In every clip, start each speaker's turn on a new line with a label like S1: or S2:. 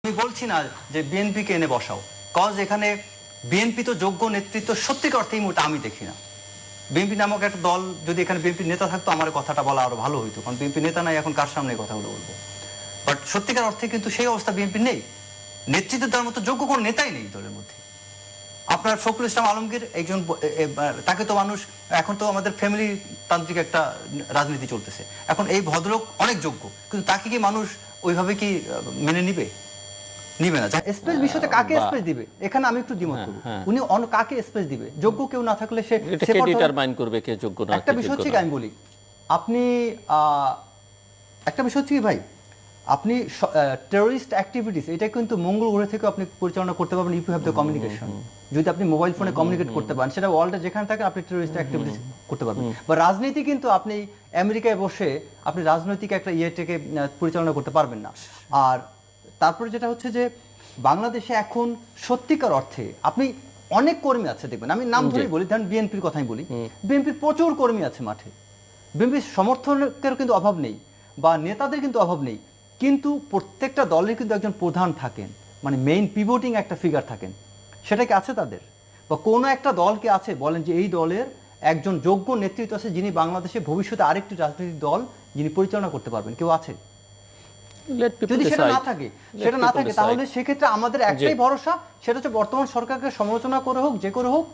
S1: আমি বলছি না যে বিএনপিকে এনে বসাও, কজ এখানে বিএনপি তো যোগ্য নেতৃত্ব সত্যিকার অর্থে এই মুহূর্তে আমি দেখি না। বিএনপি নামক একটা দল যদি এখানে বিএনপির নেতা থাকতো আমার কথাটা বলা আরো ভালো হইতো, কারণ বিএনপি নেতা নাই, এখন কার সামনে কথাগুলো বলবো। বাট সত্যিকার অর্থে কিন্তু সেই অবস্থা বিএনপি নেই, নেতৃত্ব দেওয়ার মতো যোগ্য কোনো নেতাই নেই দলের মধ্যে। আপনার ফখরুল ইসলাম আলমগীর একজন, তাকে তো মানুষ, এখন তো আমাদের ফ্যামিলি তান্ত্রিক একটা রাজনীতি চলতেছে, এখন এই ভদ্রলোক অনেক যোগ্য, কিন্তু তাকে কি মানুষ ওইভাবে কি মেনে নিবে? নিবে না। স্পেস বিষয়তে কাকে স্পেস দিবে এখানে আমি একটু দ্বিমত করব। উনি কাকে স্পেস দিবে? যোগ্য কেউ না থাকলে সে
S2: ডিটারমাইন করবে কে যোগ্য না।
S1: একটা বিষয় হচ্ছে আমি বলি, আপনি একটা বিষয় হচ্ছে কি ভাই, আপনি টেররিস্ট অ্যাক্টিভিটিস এটা কিন্তু মঙ্গল গ্রহ থেকে আপনি পরিচালনা করতে পারবেন if you have the communication. যদি আপনি মোবাইল ফোনে কমিউনিকেট করতে পারেন, সেটা ওয়ার্ল্ডে যেখানে থাকে আপনি টেররিস্ট অ্যাক্টিভিটিস করতে পারবেন। বা রাজনীতি কিন্তু আপনি আমেরিকায় বসে আপনি রাজনৈতিক একটা ইয়েটাকে পরিচালনা করতে পারবেন না। আর তারপরে যেটা হচ্ছে যে বাংলাদেশে এখন সত্যিকার অর্থে আপনি অনেক কর্মী আছে দেখবেন, আমি নাম ধরেই বলি, ধরেন বিএনপির কথাই বলি, বিএনপির প্রচুর কর্মী আছে মাঠে, বিএনপির সমর্থকের কিন্তু অভাব নেই বা নেতাদের কিন্তু অভাব নেই, কিন্তু প্রত্যেকটা দলের কিন্তু একজন প্রধান থাকেন, মানে মেইন পিভটিং একটা ফিগার থাকেন, সেটা কি আছে তাদের? বা কোনো একটা দলকে আছে বলেন যে এই দলের একজন যোগ্য নেতৃত্ব আছে যিনি বাংলাদেশে ভবিষ্যতে আরেকটি রাজনৈতিক দল যিনি পরিচালনা করতে পারবেন, কেউ আছে? যদি সেটা না থাকে তাহলে সেক্ষেত্রে আমাদের একটাই ভরসা, সেটা হচ্ছে বর্তমান সরকারকে সমালোচনা করে হোক যে করে হোক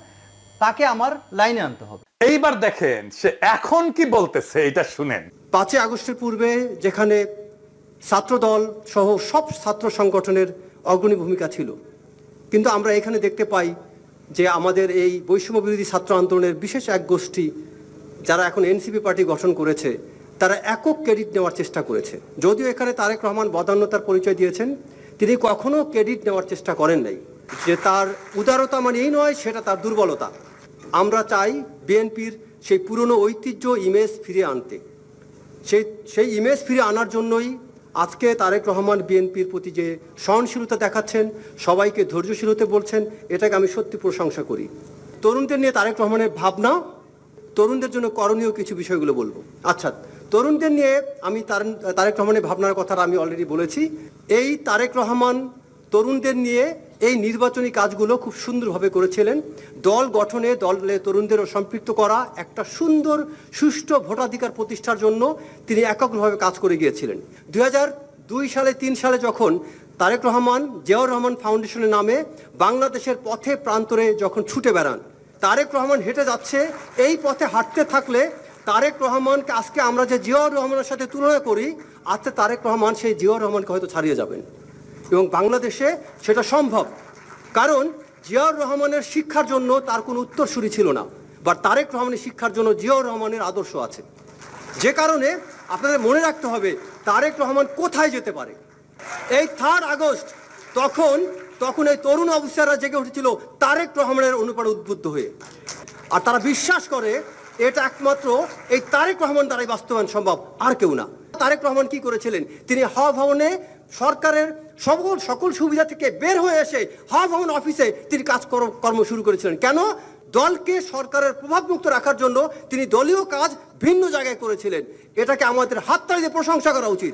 S1: তাকে আমার লাইনে আনতে হবে।
S3: এইবার দেখেন সে এখন কি বলতেছে, এটা শুনেন।
S4: 5 আগস্টের পূর্বে যেখানে ছাত্রদল সহ সব ছাত্র সংগঠনের অগ্রণী ভূমিকা ছিল, কিন্তু আমরা এখানে দেখতে পাই যে আমাদের এই বৈষম্য বিরোধী ছাত্র আন্দোলনের বিশেষ এক গোষ্ঠী যারা এখন এনসিপি পার্টি গঠন করেছে, তারা একক ক্রেডিট নেওয়ার চেষ্টা করেছে। যদিও এখানে তারেক রহমান বদান্যতার পরিচয় দিয়েছেন, তিনি কখনো ক্রেডিট নেওয়ার চেষ্টা করেন নাই। যে তার উদারতা মানে এই নয়, সেটা তার দুর্বলতা। আমরা চাই বিএনপির সেই পুরনো ঐতিহ্য ইমেজ ফিরিয়ে আনতে। সেই ইমেজ ফিরিয়ে আনার জন্যই আজকে তারেক রহমান বিএনপির প্রতি যে সহনশীলতা দেখাচ্ছেন, সবাইকে ধৈর্যশীল হতে বলছেন, এটাকে আমি সত্যি প্রশংসা করি। তরুণদের নিয়ে তারেক রহমানের ভাবনা, তরুণদের জন্য করণীয় কিছু বিষয়গুলো বলবো। আচ্ছা, তরুণদের নিয়ে আমি তারেক রহমানের ভাবনার কথাটা আমি অলরেডি বলেছি। এই তারেক রহমান তরুণদের নিয়ে এই নির্বাচনী কাজগুলো খুব সুন্দরভাবে করেছিলেন। দল গঠনে দলে তরুণদেরও সম্পৃক্ত করা, একটা সুন্দর সুষ্ঠু ভোটাধিকার প্রতিষ্ঠার জন্য তিনি এককভাবে কাজ করে গিয়েছিলেন। 2002 সালে 3 সালে যখন তারেক রহমান জিয়াউর রহমান ফাউন্ডেশনের নামে বাংলাদেশের পথে প্রান্তরে যখন ছুটে বেড়ান, তারেক রহমান হেঁটে যাচ্ছে, এই পথে হাঁটতে থাকলে তারেক রহমানকে আজকে আমরা যে জিয়াউর রহমানের সাথে তুলনা করি, আজকে তারেক রহমান সেই জিয়াউর রহমানকে হয়তো ছাড়িয়ে যাবেন, এবং বাংলাদেশে সেটা সম্ভব। কারণ জিয়াউর রহমানের শিক্ষার জন্য তার কোনো উত্তরসূরি ছিল না, বা তারেক রহমানের শিক্ষার জন্য জিয়াউর রহমানের আদর্শ আছে। যে কারণে আপনাদের মনে রাখতে হবে তারেক রহমান কোথায় যেতে পারে। এই 3 আগস্ট তখন এই তরুণ অফিসাররা জেগে উঠেছিল তারেক রহমানের অনুপ্রেরণায় উদ্বুদ্ধ হয়ে, আর তারা বিশ্বাস করে এটা একমাত্র এই তারেক রহমান দ্বারাই বাস্তবায়ন সম্ভব, আর কেউ না। তারেক রহমান কি করেছিলেন? তিনি হাওয়া ভবনে সরকারের সকল সুবিধা থেকে বের হয়ে এসে হাওয়া ভবন অফিসে তিনি কর্ম শুরু করেছিলেন। কেন? দলকে সরকারের প্রভাবমুক্ত রাখার জন্য তিনি দলীয় কাজ ভিন্ন জায়গায় করেছিলেন। এটাকে আমাদের হাততালি দিয়ে প্রশংসা করা উচিত।